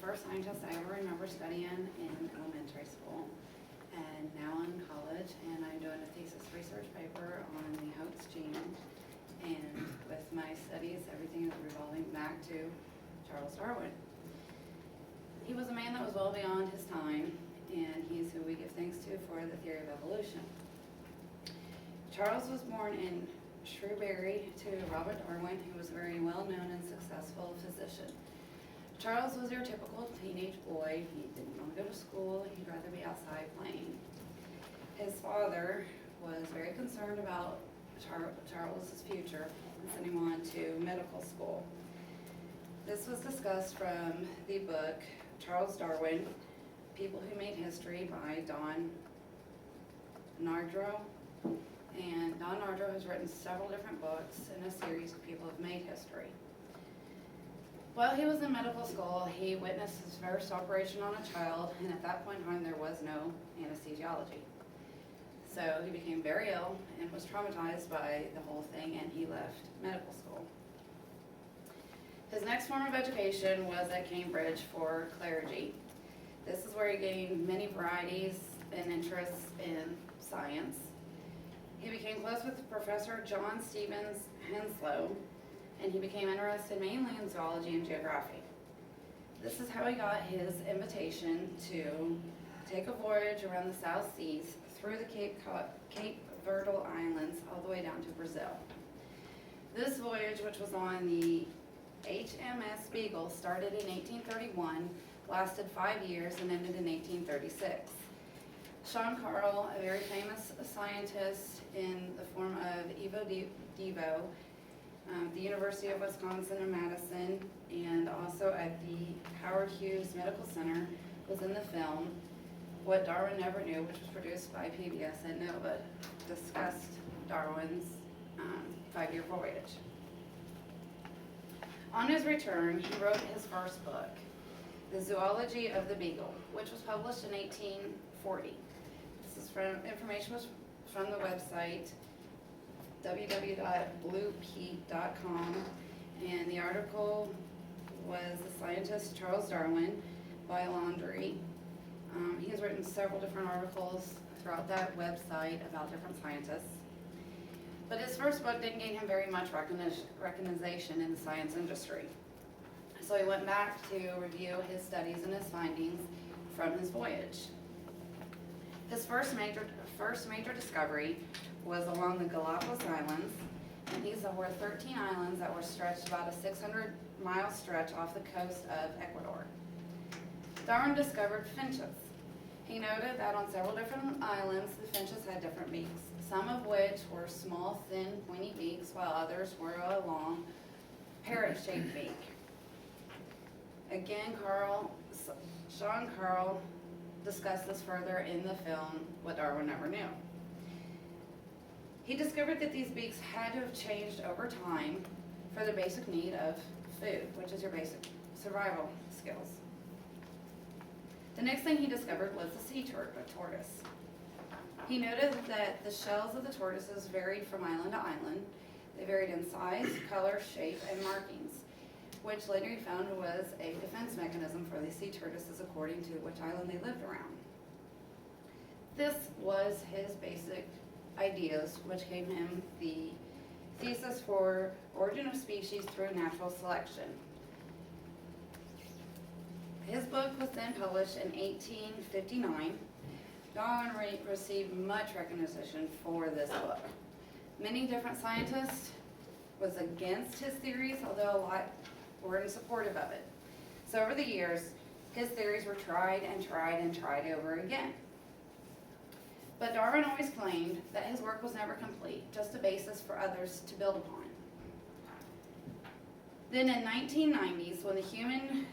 first scientist I ever remember studying in elementary school, and now in college, and I'm doing a thesis research paper on the Hoax gene. And with my studies, everything is revolving back to Charles Darwin. He was a man that was well beyond his time, and he's who we give thanks to for the theory of evolution. Charles was born in Shrewsbury to Robert Darwin, who was a very well-known and successful physician. Charles was your typical teenage boy. He didn't want to go to school. He'd rather be outside playing. His father was very concerned about Charles's future and sent him on to medical school. This was discussed from the book Charles Darwin, People Who Made History by Don Nardrow. And Don Nardrow has written several different books in a series of People Who Made History. While he was in medical school, he witnessed his first operation on a child, and at that point in time there was no anesthesiology. So he became very ill and was traumatized by the whole thing, and he left medical school. His next form of education was at Cambridge for clergy. This is where he gained many varieties and interests in science. He became close with Professor John Stevens Henslow, and he became interested mainly in zoology and geography. This is how he got his invitation to take a voyage around the South Seas through the Cape Verde Islands all the way down to Brazil. This voyage, which was on the HMS Beagle, started in 1831, lasted 5 years, and ended in 1836. Sean Carl, a very famous scientist in the form of Evo Devo, the University of Wisconsin in Madison, and also at the Howard Hughes Medical Center, was in the film What Darwin Never Knew, which was produced by PBS and Nova, discussed Darwin's 5-year voyage. On his return, he wrote his first book, The Zoology of the Beagle, which was published in 1840. This is information was from the website www.bluepeak.com, and the article was The Scientist Charles Darwin by Laundrie. He has written several different articles throughout that website about different scientists. But his first book didn't gain him very much recognition in the science industry. So he went back to review his studies and his findings from his voyage. His first major discovery was along the Galapagos Islands, and these were 13 islands that were stretched about a 600-mile stretch off the coast of Ecuador. Darwin discovered finches. He noted that on several different islands, the finches had different beaks, some of which were small, thin, pointy beaks, while others were a long, parrot-shaped beak. Again, Sean Carl discussed this further in the film What Darwin Never Knew. He discovered that these beaks had to have changed over time for the basic need of food, which is your basic survival skills. The next thing he discovered was the sea tortoise. He noted that the shells of the tortoises varied from island to island. They varied in size, color, shape, and markings, which later he found was a defense mechanism for the sea tortoises according to which island they lived around. This was his basic ideas, which gave him the thesis for Origin of Species through Natural Selection. His book was then published in 1859. Darwin received much recognition for this book. Many different scientists was against his theories, although a lot were in supportive of it. So over the years, his theories were tried and tried and tried over again. But Darwin always claimed that his work was never complete, just a basis for others to build upon. Then in 1990s, when the Human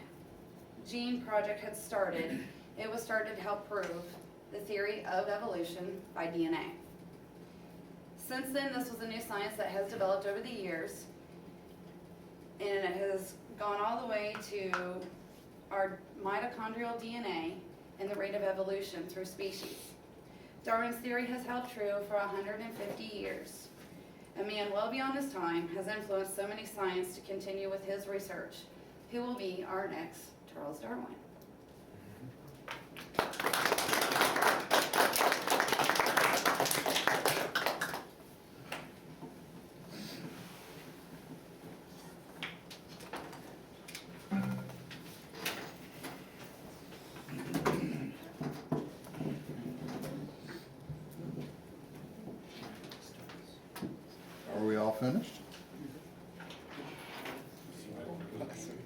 Gene Project had started, it was started to help prove the theory of evolution by DNA. Since then, this was a new science that has developed over the years, and it has gone all the way to our mitochondrial DNA and the rate of evolution through species. Darwin's theory has held true for 150 years. A man well beyond his time has influenced so many science to continue with his research. Who will be our next Charles Darwin. Are we all finished?